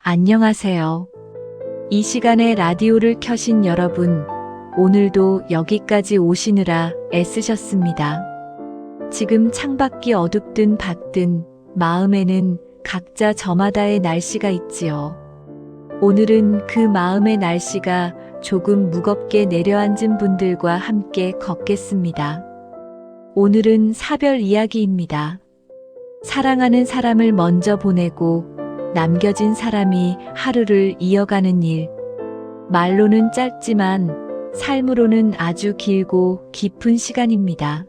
안녕하세요. 이 시간에 라디오를 켜신 여러분, 오늘도 여기까지 오시느라 애쓰셨습니다. 지금 창밖이 어둡든 밝든 마음에는 각자 저마다의 날씨가 있지요. 오늘은 그 마음의 날씨가 조금 무겁게 내려앉은 분들과 함께 걷겠습니다. 오늘은 사별 이야기입니다. 사랑하는 사람을 먼저 보내고 남겨진 사람이 하루를 이어가는 일. 말로는 짧지만 삶으로는 아주 길고 깊은 시간입니다.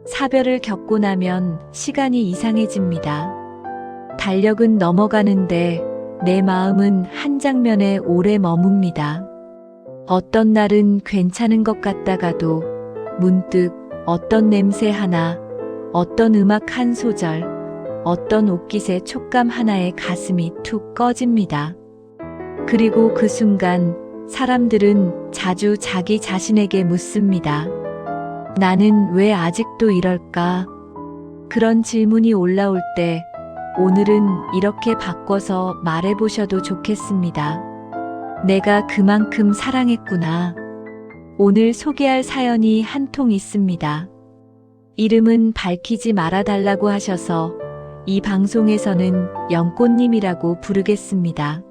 사별을 겪고 나면 시간이 이상해집니다. 달력은 넘어가는데 내 마음은 한 장면에 오래 머뭅니다. 어떤 날은 괜찮은 것 같다가도 문득 어떤 냄새 하나, 어떤 음악 한 소절, 어떤 옷깃의 촉감 하나에 가슴이 툭 꺼집니다. 그리고 그 순간 사람들은 자주 자기 자신에게 묻습니다. 나는 왜 아직도 이럴까? 그런 질문이 올라올 때 오늘은 이렇게 바꿔서 말해보셔도 좋겠습니다. 내가 그만큼 사랑했구나. 오늘 소개할 사연이 한 통 있습니다. 이름은 밝히지 말아달라고 하셔서 이 방송에서는 영꽃님이라고 부르겠습니다.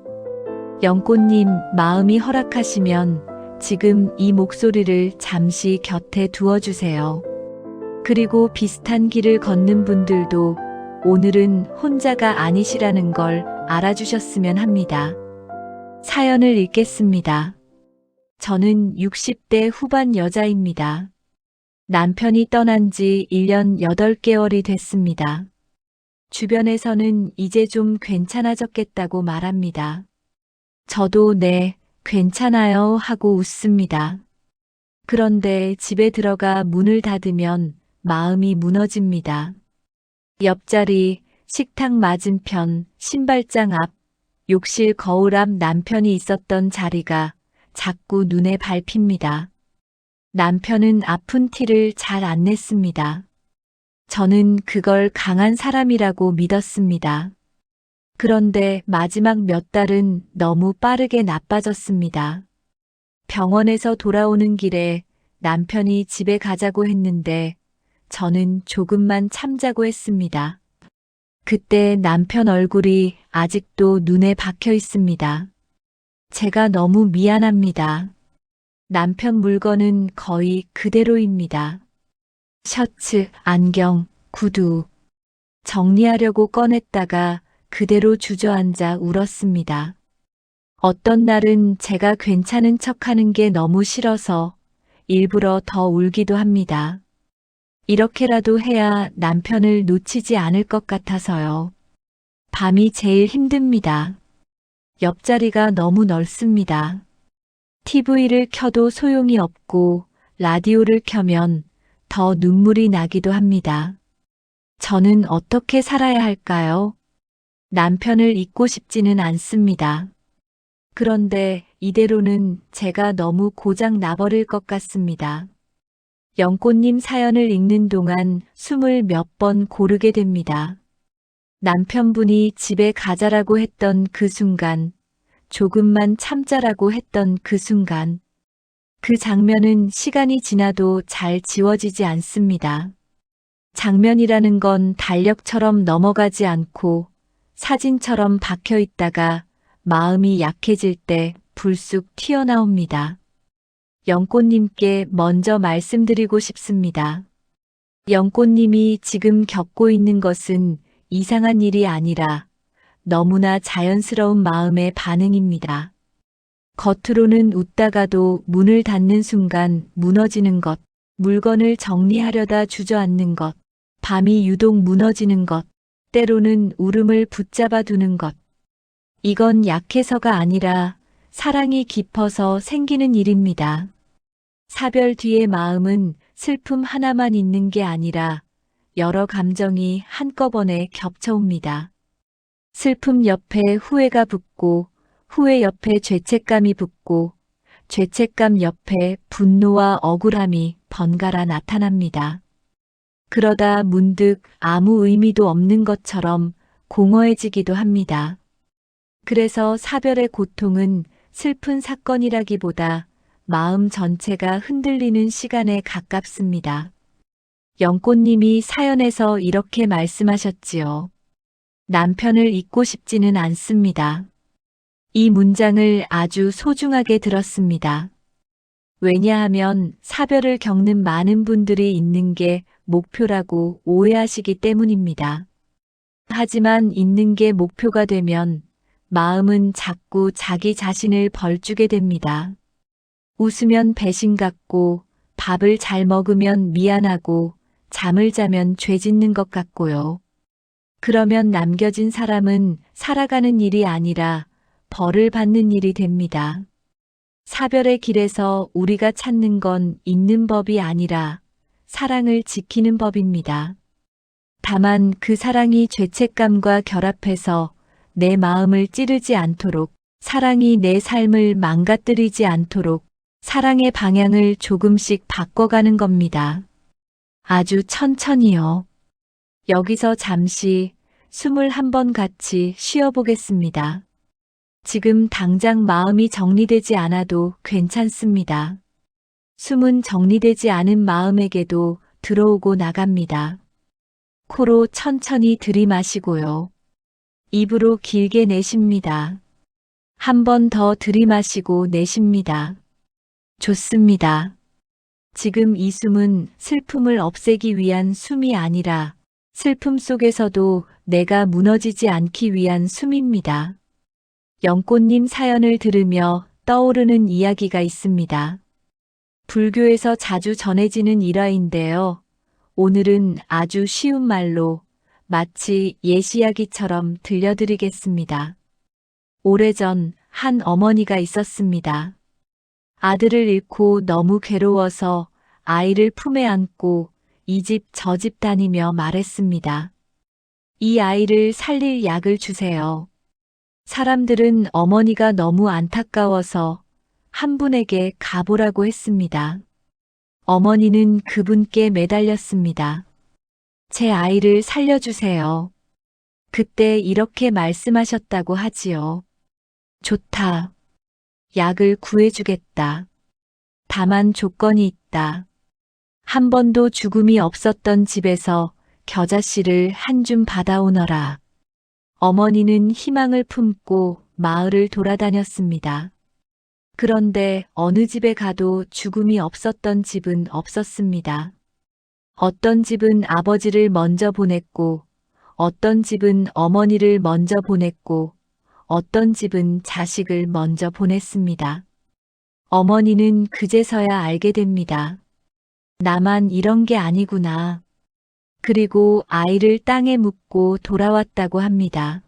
영꽃님, 마음이 허락하시면 지금 이 목소리를 잠시 곁에 두어주세요. 그리고 비슷한 길을 걷는 분들도 오늘은 혼자가 아니시라는 걸 알아주셨으면 합니다. 사연을 읽겠습니다. 저는 60대 후반 여자입니다. 남편이 떠난 지 1년 8개월이 됐습니다. 주변에서는 이제 좀 괜찮아졌겠다고 말합니다. 저도 네, 괜찮아요 하고 웃습니다. 그런데 집에 들어가 문을 닫으면 마음이 무너집니다. 옆자리, 식탁 맞은편, 신발장 앞, 욕실 거울 앞 남편이 있었던 자리가 자꾸 눈에 밟힙니다. 남편은 아픈 티를 잘 안 냈습니다. 저는 그걸 강한 사람이라고 믿었습니다. 그런데 마지막 몇 달은 너무 빠르게 나빠졌습니다. 병원에서 돌아오는 길에 남편이 집에 가자고 했는데 저는 조금만 참자고 했습니다. 그때 남편 얼굴이 아직도 눈에 박혀 있습니다. 제가 너무 미안합니다. 남편 물건은 거의 그대로입니다. 셔츠, 안경, 구두. 정리하려고 꺼냈다가 그대로 주저앉아 울었습니다. 어떤 날은 제가 괜찮은 척하는 게 너무 싫어서 일부러 더 울기도 합니다. 이렇게라도 해야 남편을 놓치지 않을 것 같아서요. 밤이 제일 힘듭니다. 옆자리가 너무 넓습니다. TV를 켜도 소용이 없고 라디오를 켜면 더 눈물이 나기도 합니다. 저는 어떻게 살아야 할까요? 남편을 잊고 싶지는 않습니다. 그런데 이대로는 제가 너무 고장 나버릴 것 같습니다. 영꽃님 사연을 읽는 동안 숨을 몇 번 고르게 됩니다. 남편분이 집에 가자라고 했던 그 순간, 조금만 참자라고 했던 그 순간, 그 장면은 시간이 지나도 잘 지워지지 않습니다. 장면이라는 건 달력처럼 넘어가지 않고 사진처럼 박혀 있다가 마음이 약해질 때 불쑥 튀어나옵니다. 영꽃님께 먼저 말씀드리고 싶습니다. 영꽃님이 지금 겪고 있는 것은 이상한 일이 아니라 너무나 자연스러운 마음의 반응입니다. 겉으로는 웃다가도 문을 닫는 순간 무너지는 것, 물건을 정리하려다 주저앉는 것, 밤이 유독 무너지는 것, 때로는 울음을 붙잡아 두는 것. 이건 약해서가 아니라 사랑이 깊어서 생기는 일입니다. 사별 뒤의 마음은 슬픔 하나만 있는 게 아니라 여러 감정이 한꺼번에 겹쳐옵니다. 슬픔 옆에 후회가 붙고 후회 옆에 죄책감이 붙고 죄책감 옆에 분노와 억울함이 번갈아 나타납니다. 그러다 문득 아무 의미도 없는 것처럼 공허해지기도 합니다. 그래서 사별의 고통은 슬픈 사건이라기보다 마음 전체가 흔들리는 시간에 가깝습니다. 영꽃님이 사연에서 이렇게 말씀하셨지요. 남편을 잊고 싶지는 않습니다. 이 문장을 아주 소중하게 들었습니다. 왜냐하면 사별을 겪는 많은 분들이 있는 게 목표라고 오해하시기 때문입니다. 하지만 있는 게 목표가 되면 마음은 자꾸 자기 자신을 벌주게 됩니다. 웃으면 배신 같고, 밥을 잘 먹으면 미안하고, 잠을 자면 죄 짓는 것 같고요. 그러면 남겨진 사람은 살아가는 일이 아니라 벌을 받는 일이 됩니다. 사별의 길에서 우리가 찾는 건 있는 법이 아니라 사랑을 지키는 법입니다. 다만 그 사랑이 죄책감과 결합해서 내 마음을 찌르지 않도록, 사랑이 내 삶을 망가뜨리지 않도록 사랑의 방향을 조금씩 바꿔가는 겁니다. 아주 천천히요. 여기서 잠시 숨을 한번 같이 쉬어보겠습니다. 지금 당장 마음이 정리되지 않아도 괜찮습니다. 숨은 정리되지 않은 마음에게도 들어오고 나갑니다. 코로 천천히 들이마시고요. 입으로 길게 내쉽니다. 한 번 더 들이마시고 내쉽니다. 좋습니다. 지금 이 숨은 슬픔을 없애기 위한 숨이 아니라 슬픔 속에서도 내가 무너지지 않기 위한 숨입니다. 영꽃님 사연을 들으며 떠오르는 이야기가 있습니다. 불교에서 자주 전해지는 일화인데요. 오늘은 아주 쉬운 말로 마치 예시이야기처럼 들려드리겠습니다. 오래전 한 어머니가 있었습니다. 아들을 잃고 너무 괴로워서 아이를 품에 안고 이 집 저 집 다니며 말했습니다. 이 아이를 살릴 약을 주세요. 사람들은 어머니가 너무 안타까워서 한 분에게 가보라고 했습니다. 어머니는 그분께 매달렸습니다. 제 아이를 살려주세요. 그때 이렇게 말씀하셨다고 하지요. 좋다. 약을 구해주겠다. 다만 조건이 있다. 한 번도 죽음이 없었던 집에서 겨자씨를 한 줌 받아오너라. 어머니는 희망을 품고 마을을 돌아다녔습니다. 그런데 어느 집에 가도 죽음이 없었던 집은 없었습니다. 어떤 집은 아버지를 먼저 보냈고, 어떤 집은 어머니를 먼저 보냈고, 어떤 집은 자식을 먼저 보냈습니다. 어머니는 그제서야 알게 됩니다. 나만 이런 게 아니구나. 그리고 아이를 땅에 묻고 돌아왔다고 합니다.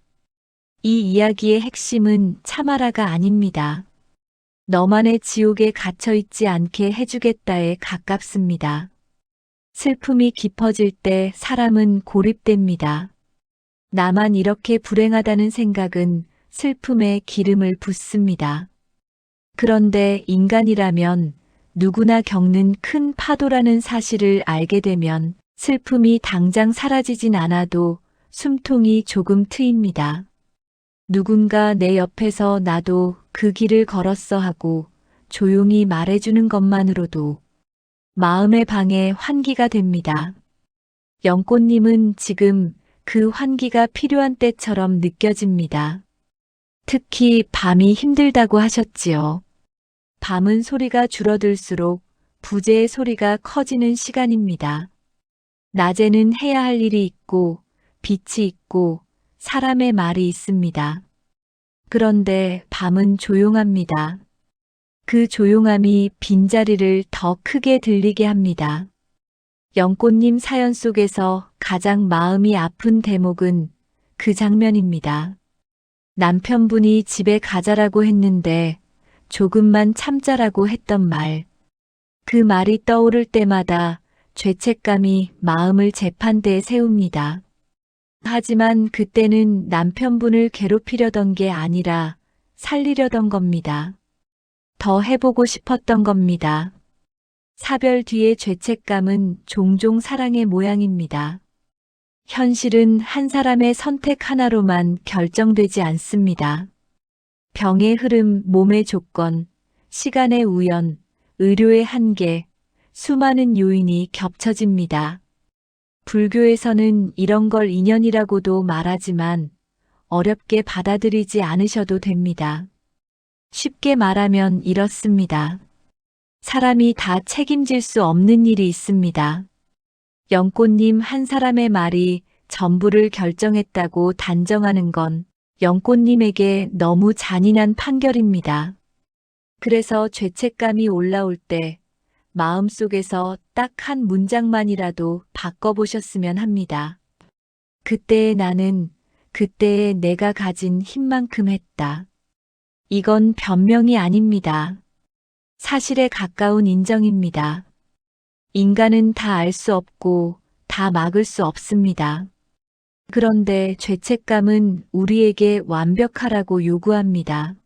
이 이야기의 핵심은 참아라가 아닙니다. 너만의 지옥에 갇혀 있지 않게 해주겠다에 가깝습니다. 슬픔이 깊어질 때 사람은 고립됩니다. 나만 이렇게 불행하다는 생각은 슬픔에 기름을 붓습니다. 그런데 인간이라면 누구나 겪는 큰 파도라는 사실을 알게 되면 슬픔이 당장 사라지진 않아도 숨통이 조금 트입니다. 누군가 내 옆에서 나도 그 길을 걸었어 하고 조용히 말해주는 것만으로도 마음의 방에 환기가 됩니다. 영꽃님은 지금 그 환기가 필요한 때처럼 느껴집니다. 특히 밤이 힘들다고 하셨지요. 밤은 소리가 줄어들수록 부재의 소리가 커지는 시간입니다. 낮에는 해야 할 일이 있고 빛이 있고 사람의 말이 있습니다. 그런데 밤은 조용합니다. 그 조용함이 빈자리를 더 크게 들리게 합니다. 영꽃님 사연 속에서 가장 마음이 아픈 대목은 그 장면입니다. 남편분이 집에 가자라고 했는데 조금만 참자라고 했던 말. 그 말이 떠오를 때마다 죄책감이 마음을 재판대에 세웁니다. 하지만 그때는 남편분을 괴롭히려던 게 아니라 살리려던 겁니다. 더 해보고 싶었던 겁니다. 사별 뒤의 죄책감은 종종 사랑의 모양입니다. 현실은 한 사람의 선택 하나로만 결정되지 않습니다. 병의 흐름, 몸의 조건, 시간의 우연, 의료의 한계, 수많은 요인이 겹쳐집니다. 불교에서는 이런 걸 인연이라고도 말하지만 어렵게 받아들이지 않으셔도 됩니다. 쉽게 말하면 이렇습니다. 사람이 다 책임질 수 없는 일이 있습니다. 연꽃님 한 사람의 말이 전부를 결정했다고 단정하는 건 연꽃님에게 너무 잔인한 판결입니다. 그래서 죄책감이 올라올 때 마음속에서 딱 한 문장만이라도 바꿔보셨으면 합니다. 그때의 나는 그때의 내가 가진 힘만큼 했다. 이건 변명이 아닙니다. 사실에 가까운 인정입니다. 인간은 다 알 수 없고 다 막을 수 없습니다. 그런데 죄책감은 우리에게 완벽하라고 요구합니다.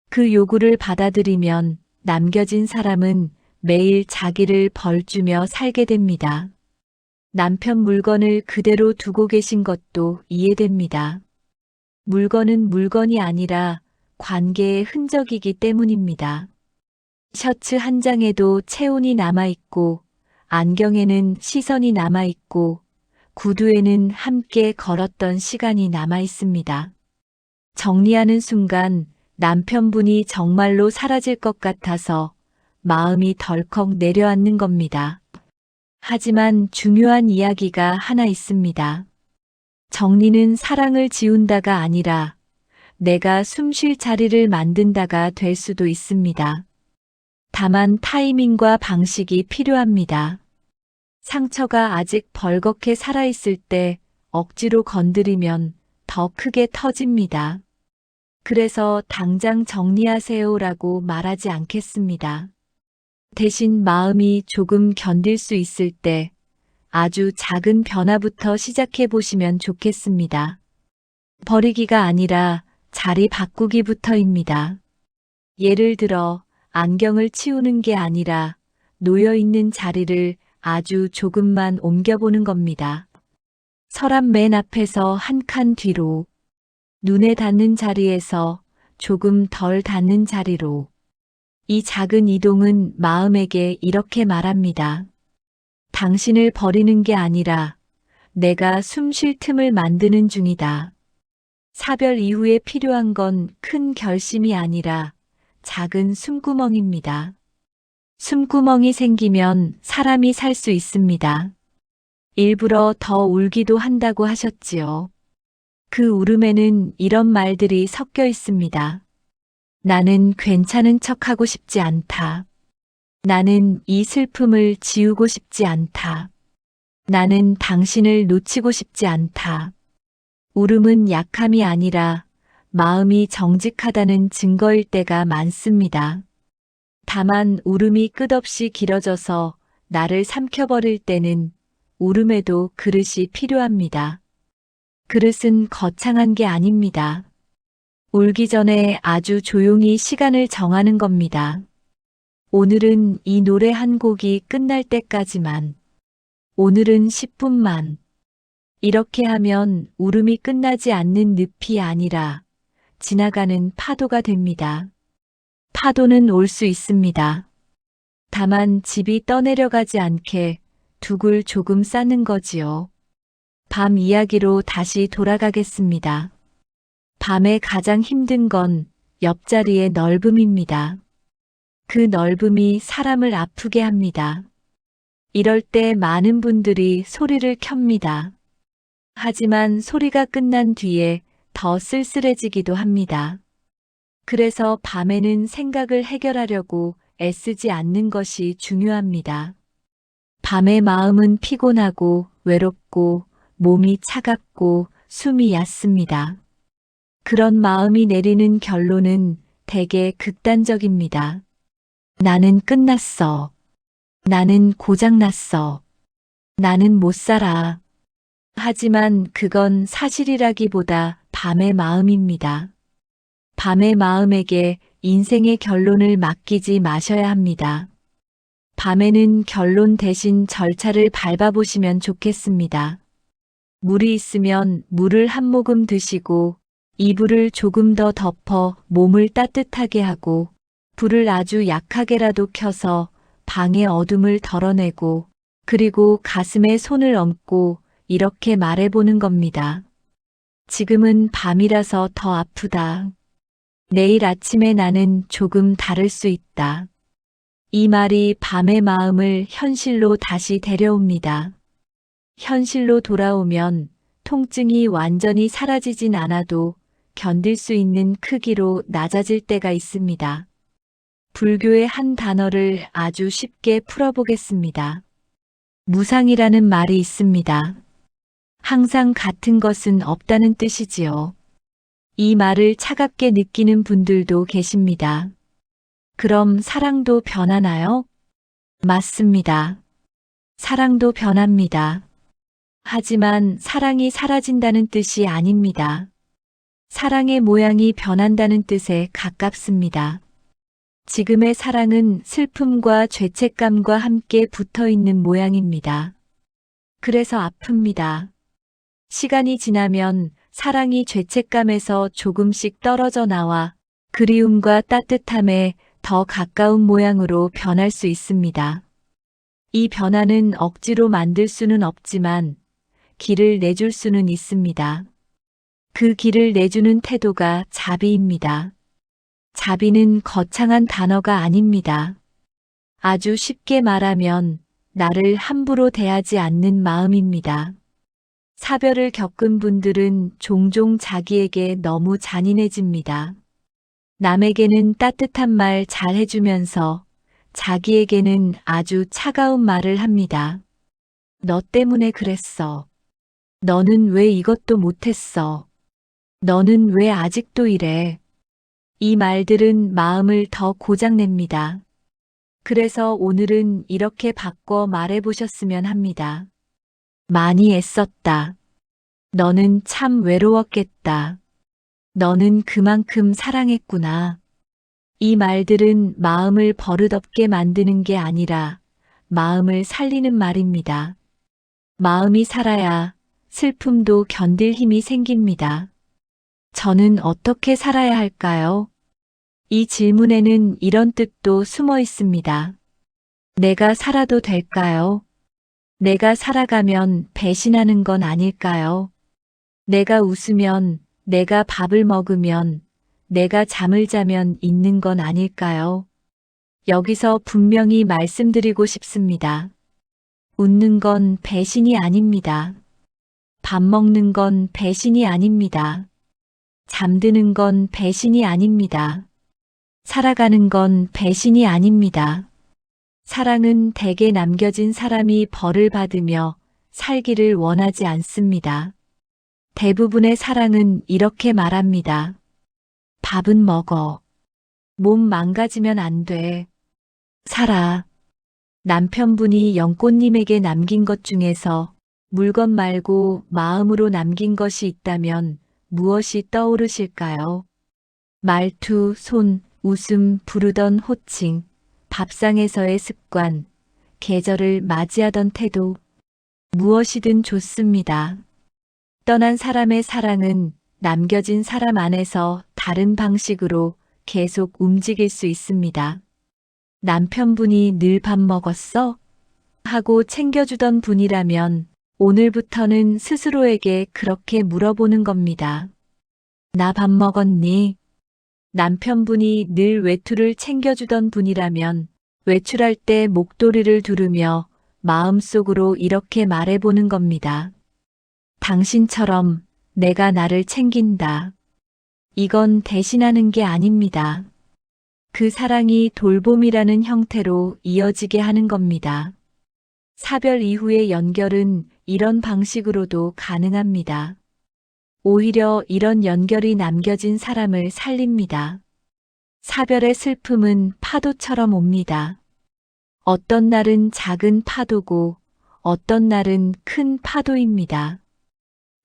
그 요구를 받아들이면 남겨진 사람은 매일 자기를 벌주며 살게 됩니다. 남편 물건을 그대로 두고 계신 것도 이해됩니다. 물건은 물건이 아니라 관계의 흔적이기 때문입니다. 셔츠 한 장에도 체온이 남아있고, 안경에는 시선이 남아있고, 구두에는 함께 걸었던 시간이 남아있습니다. 정리하는 순간 남편분이 정말로 사라질 것 같아서 마음이 덜컥 내려앉는 겁니다. 하지만 중요한 이야기가 하나 있습니다. 정리는 사랑을 지운다가 아니라 내가 숨 쉴 자리를 만든다가 될 수도 있습니다. 다만 타이밍과 방식이 필요합니다. 상처가 아직 벌겋게 살아있을 때 억지로 건드리면 더 크게 터집니다. 그래서 당장 정리하세요라고 말하지 않겠습니다. 대신 마음이 조금 견딜 수 있을 때 아주 작은 변화부터 시작해 보시면 좋겠습니다. 버리기가 아니라 자리 바꾸기부터입니다. 예를 들어 안경을 치우는 게 아니라 놓여 있는 자리를 아주 조금만 옮겨보는 겁니다. 서랍 맨 앞에서 한 칸 뒤로, 눈에 닿는 자리에서 조금 덜 닿는 자리로. 이 작은 이동은 마음에게 이렇게 말합니다. 당신을 버리는 게 아니라 내가 숨 쉴 틈을 만드는 중이다. 사별 이후에 필요한 건 큰 결심이 아니라 작은 숨구멍입니다. 숨구멍이 생기면 사람이 살 수 있습니다. 일부러 더 울기도 한다고 하셨지요. 그 울음에는 이런 말들이 섞여 있습니다. 나는 괜찮은 척하고 싶지 않다. 나는 이 슬픔을 지우고 싶지 않다. 나는 당신을 놓치고 싶지 않다. 울음은 약함이 아니라 마음이 정직하다는 증거일 때가 많습니다. 다만 울음이 끝없이 길어져서 나를 삼켜버릴 때는 울음에도 그릇이 필요합니다. 그릇은 거창한 게 아닙니다. 울기 전에 아주 조용히 시간을 정하는 겁니다. 오늘은 이 노래 한 곡이 끝날 때까지만. 오늘은 10분만. 이렇게 하면 울음이 끝나지 않는 늪이 아니라 지나가는 파도가 됩니다. 파도는 올 수 있습니다. 다만 집이 떠내려가지 않게 둑을 조금 쌓는 거지요. 밤 이야기로 다시 돌아가겠습니다. 밤에 가장 힘든 건 옆자리의 넓음입니다. 그 넓음이 사람을 아프게 합니다. 이럴 때 많은 분들이 소리를 켭니다. 하지만 소리가 끝난 뒤에 더 쓸쓸해지기도 합니다. 그래서 밤에는 생각을 해결하려고 애쓰지 않는 것이 중요합니다. 밤에 마음은 피곤하고 외롭고 몸이 차갑고 숨이 얕습니다. 그런 마음이 내리는 결론은 대개 극단적입니다. 나는 끝났어. 나는 고장났어. 나는 못 살아. 하지만 그건 사실이라기보다 밤의 마음입니다. 밤의 마음에게 인생의 결론을 맡기지 마셔야 합니다. 밤에는 결론 대신 절차를 밟아보시면 좋겠습니다. 물이 있으면 물을 한 모금 드시고 이불을 조금 더 덮어 몸을 따뜻하게 하고 불을 아주 약하게라도 켜서 방의 어둠을 덜어내고 그리고 가슴에 손을 얹고 이렇게 말해보는 겁니다. 지금은 밤이라서 더 아프다. 내일 아침에 나는 조금 다를 수 있다. 이 말이 밤의 마음을 현실로 다시 데려옵니다. 현실로 돌아오면 통증이 완전히 사라지진 않아도 견딜 수 있는 크기로 낮아질 때가 있습니다. 불교의 한 단어를 아주 쉽게 풀어보겠습니다. 무상이라는 말이 있습니다. 항상 같은 것은 없다는 뜻이지요. 이 말을 차갑게 느끼는 분들도 계십니다. 그럼 사랑도 변하나요? 맞습니다. 사랑도 변합니다. 하지만 사랑이 사라진다는 뜻이 아닙니다. 사랑의 모양이 변한다는 뜻에 가깝습니다. 지금의 사랑은 슬픔과 죄책감과 함께 붙어 있는 모양입니다. 그래서 아픕니다. 시간이 지나면 사랑이 죄책감에서 조금씩 떨어져 나와 그리움과 따뜻함에 더 가까운 모양으로 변할 수 있습니다. 이 변화는 억지로 만들 수는 없지만 길을 내줄 수는 있습니다. 그 길을 내주는 태도가 자비입니다. 자비는 거창한 단어가 아닙니다. 아주 쉽게 말하면 나를 함부로 대하지 않는 마음입니다. 사별을 겪은 분들은 종종 자기에게 너무 잔인해집니다. 남에게는 따뜻한 말 잘 해주면서 자기에게는 아주 차가운 말을 합니다. 너 때문에 그랬어. 너는 왜 이것도 못했어. 너는 왜 아직도 이래. 이 말들은 마음을 더 고장냅니다. 그래서 오늘은 이렇게 바꿔 말해보셨으면 합니다. 많이 애썼다. 너는 참 외로웠겠다. 너는 그만큼 사랑했구나. 이 말들은 마음을 버릇없게 만드는 게 아니라 마음을 살리는 말입니다. 마음이 살아야 슬픔도 견딜 힘이 생깁니다. 저는 어떻게 살아야 할까요? 이 질문에는 이런 뜻도 숨어 있습니다. 내가 살아도 될까요? 내가 살아가면 배신하는 건 아닐까요? 내가 웃으면, 내가 밥을 먹으면, 내가 잠을 자면 있는 건 아닐까요? 여기서 분명히 말씀드리고 싶습니다. 웃는 건 배신이 아닙니다. 밥 먹는 건 배신이 아닙니다. 잠드는 건 배신이 아닙니다. 살아가는 건 배신이 아닙니다. 사랑은 대개 남겨진 사람이 벌을 받으며 살기를 원하지 않습니다. 대부분의 사랑은 이렇게 말합니다. 밥은 먹어. 몸 망가지면 안 돼. 살아. 남편분이 연꽃님에게 남긴 것 중에서 물건 말고 마음으로 남긴 것이 있다면 무엇이 떠오르실까요? 말투, 손, 웃음, 부르던 호칭, 밥상에서의 습관, 계절을 맞이하던 태도, 무엇이든 좋습니다. 떠난 사람의 사랑은 남겨진 사람 안에서 다른 방식으로 계속 움직일 수 있습니다. 남편분이 늘 밥 먹었어? 하고 챙겨주던 분이라면 오늘부터는 스스로에게 그렇게 물어보는 겁니다. 나 밥 먹었니? 남편분이 늘 외투를 챙겨주던 분이라면 외출할 때 목도리를 두르며 마음속으로 이렇게 말해보는 겁니다. 당신처럼 내가 나를 챙긴다. 이건 대신하는 게 아닙니다. 그 사랑이 돌봄이라는 형태로 이어지게 하는 겁니다. 사별 이후의 연결은 이런 방식으로도 가능합니다. 오히려 이런 연결이 남겨진 사람을 살립니다. 사별의 슬픔은 파도처럼 옵니다. 어떤 날은 작은 파도고 어떤 날은 큰 파도입니다.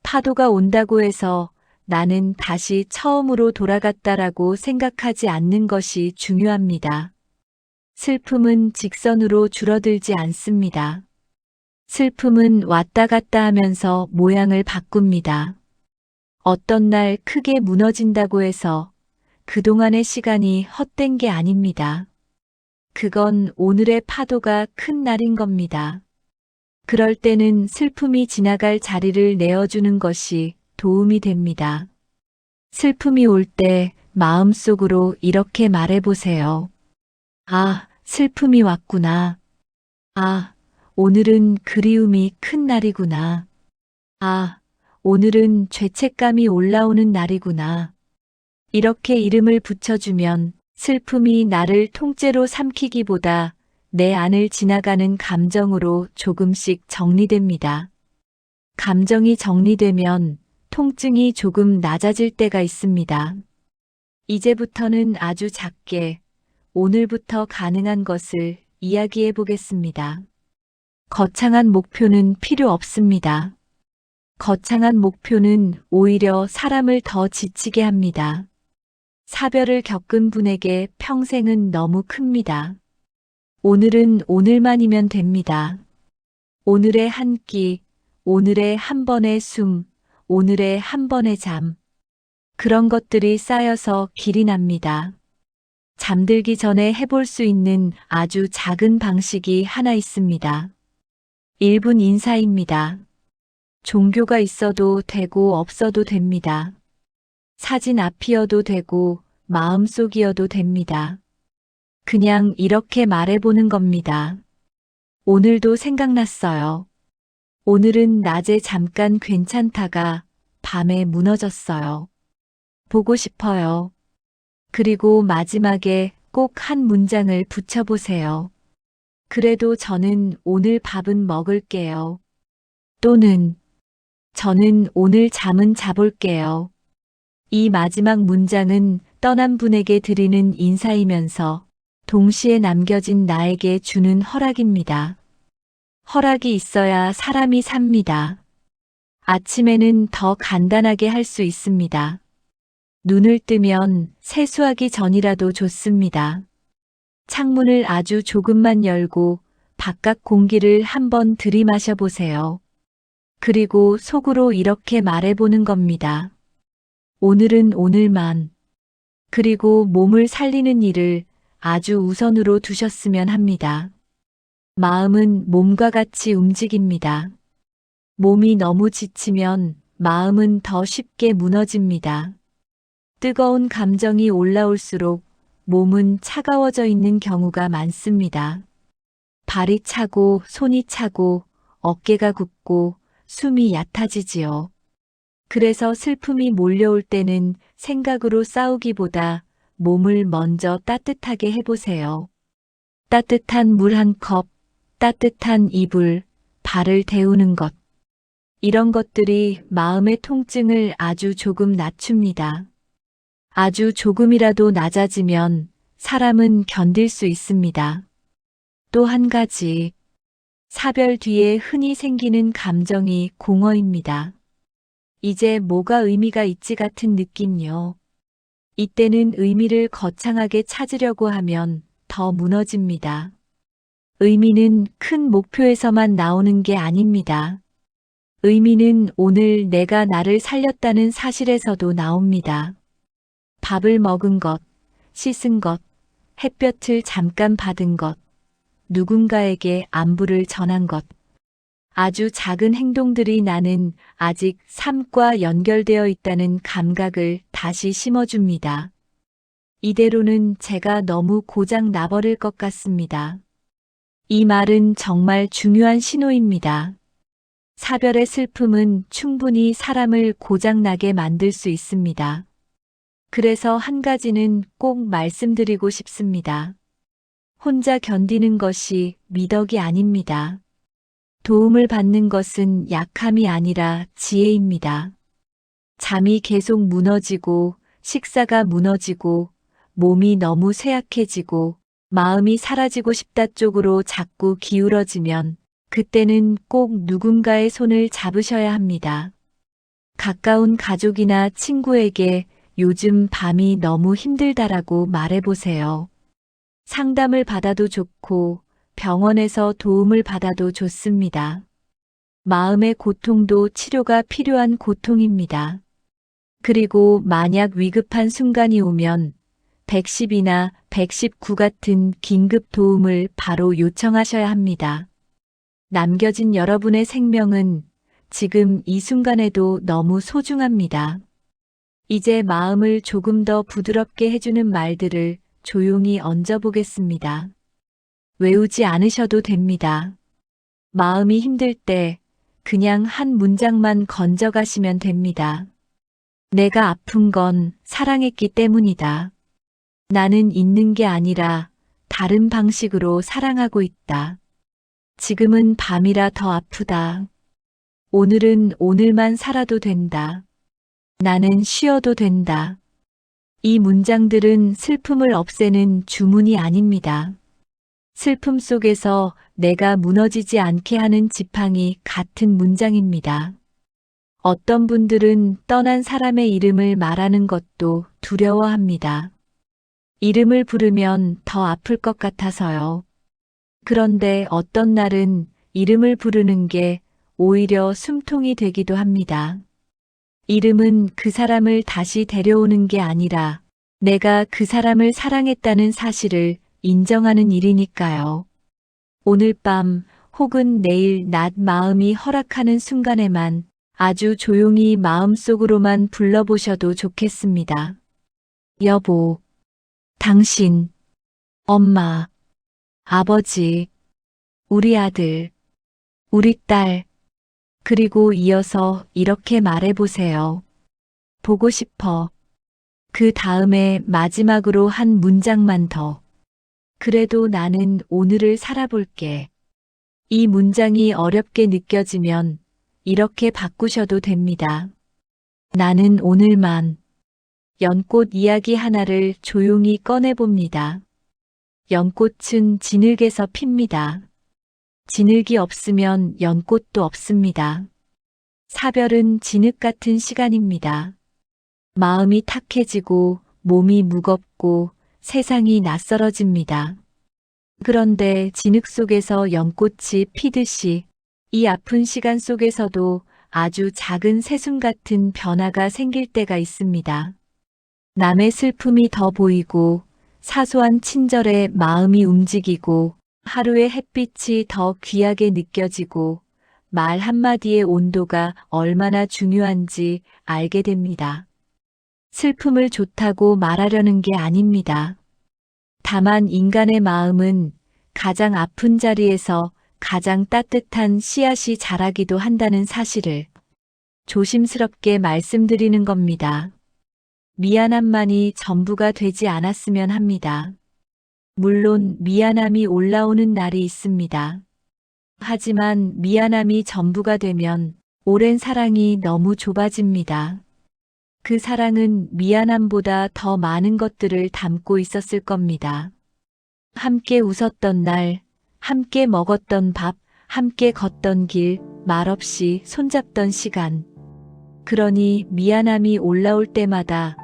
파도가 온다고 해서 나는 다시 처음으로 돌아갔다라고 생각하지 않는 것이 중요합니다. 슬픔은 직선으로 줄어들지 않습니다. 슬픔은 왔다 갔다 하면서 모양을 바꿉니다. 어떤 날 크게 무너진다고 해서 그동안의 시간이 헛된 게 아닙니다. 그건 오늘의 파도가 큰 날인 겁니다. 그럴 때는 슬픔이 지나갈 자리를 내어주는 것이 도움이 됩니다. 슬픔이 올 때 마음속으로 이렇게 말해보세요. 아, 슬픔이 왔구나. 아, 오늘은 그리움이 큰 날이구나. 아, 오늘은 죄책감이 올라오는 날이구나. 이렇게 이름을 붙여주면 슬픔이 나를 통째로 삼키기보다 내 안을 지나가는 감정으로 조금씩 정리됩니다. 감정이 정리되면 통증이 조금 낮아질 때가 있습니다. 이제부터는 아주 작게 오늘부터 가능한 것을 이야기해 보겠습니다. 거창한 목표는 필요 없습니다. 거창한 목표는 오히려 사람을 더 지치게 합니다. 사별을 겪은 분에게 평생은 너무 큽니다. 오늘은 오늘만이면 됩니다. 오늘의 한 끼, 오늘의 한 번의 숨, 오늘의 한 번의 잠. 그런 것들이 쌓여서 길이 납니다. 잠들기 전에 해볼 수 있는 아주 작은 방식이 하나 있습니다. 1분 인사입니다. 종교가 있어도 되고 없어도 됩니다. 사진 앞이어도 되고 마음속이어도 됩니다. 그냥 이렇게 말해보는 겁니다. 오늘도 생각났어요. 오늘은 낮에 잠깐 괜찮다가 밤에 무너졌어요. 보고 싶어요. 그리고 마지막에 꼭 한 문장을 붙여보세요. 그래도 저는 오늘 밥은 먹을게요. 또는 저는 오늘 잠은 자볼게요. 이 마지막 문장은 떠난 분에게 드리는 인사이면서 동시에 남겨진 나에게 주는 허락입니다. 허락이 있어야 사람이 삽니다. 아침에는 더 간단하게 할 수 있습니다. 눈을 뜨면 세수하기 전이라도 좋습니다. 창문을 아주 조금만 열고 바깥 공기를 한번 들이마셔 보세요. 그리고 속으로 이렇게 말해보는 겁니다. 오늘은 오늘만. 그리고 몸을 살리는 일을 아주 우선으로 두셨으면 합니다. 마음은 몸과 같이 움직입니다. 몸이 너무 지치면 마음은 더 쉽게 무너집니다. 뜨거운 감정이 올라올수록 몸은 차가워져 있는 경우가 많습니다. 발이 차고 손이 차고 어깨가 굽고 숨이 얕아지지요. 그래서 슬픔이 몰려올 때는 생각으로 싸우기보다 몸을 먼저 따뜻하게 해보세요. 따뜻한 물 한 컵, 따뜻한 이불, 발을 데우는 것. 이런 것들이 마음의 통증을 아주 조금 낮춥니다. 아주 조금이라도 낮아지면 사람은 견딜 수 있습니다. 또 한 가지, 사별 뒤에 흔히 생기는 감정이 공허입니다. 이제 뭐가 의미가 있지 같은 느낌요. 이때는 의미를 거창하게 찾으려고 하면 더 무너집니다. 의미는 큰 목표에서만 나오는 게 아닙니다. 의미는 오늘 내가 나를 살렸다는 사실에서도 나옵니다. 밥을 먹은 것, 씻은 것, 햇볕을 잠깐 받은 것, 누군가에게 안부를 전한 것. 아주 작은 행동들이 나는 아직 삶과 연결되어 있다는 감각을 다시 심어줍니다. 이대로는 제가 너무 고장 나버릴 것 같습니다. 이 말은 정말 중요한 신호입니다. 사별의 슬픔은 충분히 사람을 고장나게 만들 수 있습니다. 그래서 한 가지는 꼭 말씀드리고 싶습니다. 혼자 견디는 것이 미덕이 아닙니다. 도움을 받는 것은 약함이 아니라 지혜입니다. 잠이 계속 무너지고 식사가 무너지고 몸이 너무 쇠약해지고 마음이 사라지고 싶다 쪽으로 자꾸 기울어지면 그때는 꼭 누군가의 손을 잡으셔야 합니다. 가까운 가족이나 친구에게 요즘 밤이 너무 힘들다라고 말해보세요. 상담을 받아도 좋고 병원에서 도움을 받아도 좋습니다. 마음의 고통도 치료가 필요한 고통입니다. 그리고 만약 위급한 순간이 오면 110이나 119 같은 긴급 도움을 바로 요청하셔야 합니다. 남겨진 여러분의 생명은 지금 이 순간에도 너무 소중합니다. 이제 마음을 조금 더 부드럽게 해주는 말들을 조용히 얹어보겠습니다. 외우지 않으셔도 됩니다. 마음이 힘들 때 그냥 한 문장만 건져가시면 됩니다. 내가 아픈 건 사랑했기 때문이다. 나는 있는 게 아니라 다른 방식으로 사랑하고 있다. 지금은 밤이라 더 아프다. 오늘은 오늘만 살아도 된다. 나는 쉬어도 된다. 이 문장들은 슬픔을 없애는 주문이 아닙니다. 슬픔 속에서 내가 무너지지 않게 하는 지팡이 같은 문장입니다. 어떤 분들은 떠난 사람의 이름을 말하는 것도 두려워합니다. 이름을 부르면 더 아플 것 같아서요. 그런데 어떤 날은 이름을 부르는 게 오히려 숨통이 되기도 합니다. 이름은 그 사람을 다시 데려오는 게 아니라 내가 그 사람을 사랑했다는 사실을 인정하는 일이니까요. 오늘 밤 혹은 내일 낮 마음이 허락하는 순간에만 아주 조용히 마음속으로만 불러보셔도 좋겠습니다. 여보, 당신, 엄마, 아버지, 우리 아들, 우리 딸, 그리고 이어서 이렇게 말해보세요. 보고 싶어. 그 다음에 마지막으로 한 문장만 더. 그래도 나는 오늘을 살아볼게. 이 문장이 어렵게 느껴지면 이렇게 바꾸셔도 됩니다. 나는 오늘만. 연꽃 이야기 하나를 조용히 꺼내봅니다. 연꽃은 진흙에서 핍니다. 진흙이 없으면 연꽃도 없습니다. 사별은 진흙 같은 시간입니다. 마음이 탁해지고 몸이 무겁고 세상이 낯설어집니다. 그런데 진흙 속에서 연꽃이 피듯이 이 아픈 시간 속에서도 아주 작은 새순 같은 변화가 생길 때가 있습니다. 남의 슬픔이 더 보이고 사소한 친절에 마음이 움직이고 하루의 햇빛이 더 귀하게 느껴지고 말 한마디의 온도가 얼마나 중요한지 알게 됩니다. 슬픔을 좋다고 말하려는 게 아닙니다. 다만 인간의 마음은 가장 아픈 자리에서 가장 따뜻한 씨앗이 자라기도 한다는 사실을 조심스럽게 말씀드리는 겁니다. 미안함만이 전부가 되지 않았으면 합니다. 물론 미안함이 올라오는 날이 있습니다. 하지만 미안함이 전부가 되면 오랜 사랑이 너무 좁아집니다. 그 사랑은 미안함보다 더 많은 것들을 담고 있었을 겁니다. 함께 웃었던 날, 함께 먹었던 밥, 함께 걷던 길, 말없이 손잡던 시간. 그러니 미안함이 올라올 때마다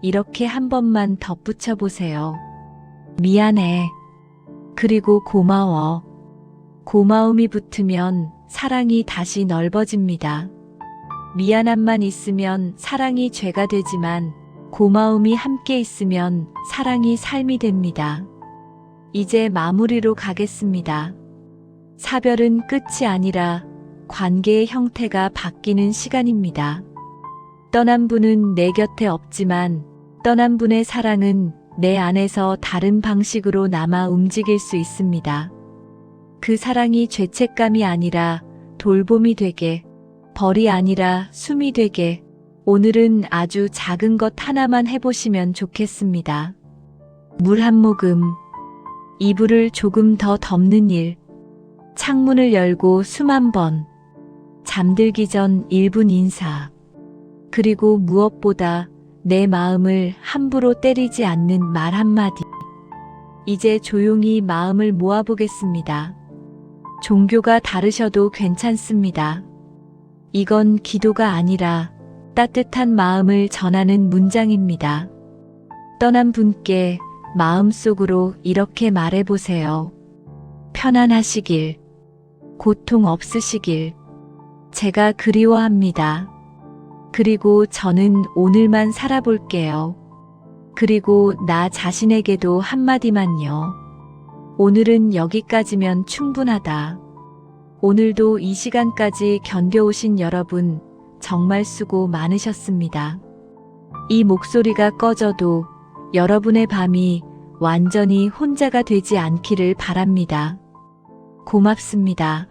이렇게 한 번만 덧붙여 보세요. 미안해. 그리고 고마워. 고마움이 붙으면 사랑이 다시 넓어집니다. 미안함만 있으면 사랑이 죄가 되지만 고마움이 함께 있으면 사랑이 삶이 됩니다. 이제 마무리로 가겠습니다. 사별은 끝이 아니라 관계의 형태가 바뀌는 시간입니다. 떠난 분은 내 곁에 없지만 떠난 분의 사랑은 내 안에서 다른 방식으로 남아 움직일 수 있습니다. 그 사랑이 죄책감이 아니라 돌봄이 되게, 벌이 아니라 숨이 되게, 오늘은 아주 작은 것 하나만 해보시면 좋겠습니다. 물 한 모금, 이불을 조금 더 덮는 일, 창문을 열고 숨 한 번, 잠들기 전 1분 인사, 그리고 무엇보다 내 마음을 함부로 때리지 않는 말 한마디. 이제 조용히 마음을 모아보겠습니다. 종교가 다르셔도 괜찮습니다. 이건 기도가 아니라 따뜻한 마음을 전하는 문장입니다. 떠난 분께 마음속으로 이렇게 말해보세요. 편안하시길, 고통 없으시길, 제가 그리워합니다. 그리고 저는 오늘만 살아볼게요. 그리고 나 자신에게도 한마디만요. 오늘은 여기까지면 충분하다. 오늘도 이 시간까지 견뎌오신 여러분, 정말 수고 많으셨습니다. 이 목소리가 꺼져도 여러분의 밤이 완전히 혼자가 되지 않기를 바랍니다. 고맙습니다.